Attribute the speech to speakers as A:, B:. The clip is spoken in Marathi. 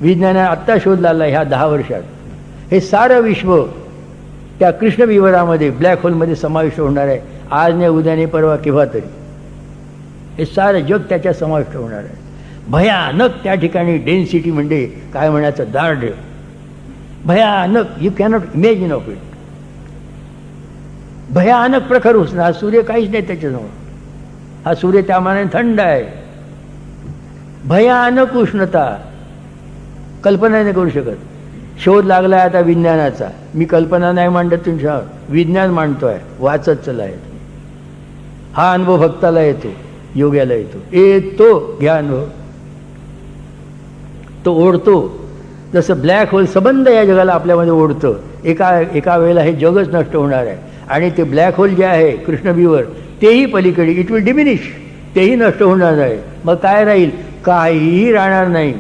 A: विज्ञानाने आत्ता शोध लागला ह्या 10 वर्षात. हे सारं विश्व त्या कृष्णविवरामध्ये ब्लॅक होलमध्ये समाविष्ट होणार आहे. आज नाही, उद्या नाही, परवा, केव्हा तरी हे सारं जग त्याच्यात समाविष्ट होणार आहे. भयानक त्या ठिकाणी डेन्सिटी म्हणजे काय म्हणायचं, दार्ढ्य भयानक. You cannot imagine of it. भयानक प्रखर उष्ण. हा सूर्य काहीच नाही त्याच्याजवळ. हा सूर्य त्या मानाने थंड आहे. भयानक उष्णता, कल्पना नाही करू शकत. शोध लागला आता विज्ञानाचा. मी कल्पना नाही मांडत तुमच्या, विज्ञान मांडतोय. वाचत चला आहे. हा अनुभव भक्ताला येतो, योग्याला येतो घ्या अनुभव. तो ओढतो. जसं ब्लॅक होल सबंध या जगाला आपल्यामध्ये ओढतं. एका वेळेला हे जगच नष्ट होणार आहे. आणि ते ब्लॅक होल जे आहे कृष्णविवर, तेही पलीकडे, इट विल डिमिनिश, तेही नष्ट होणार आहे. मग काय राहील? काहीही राहणार नाही.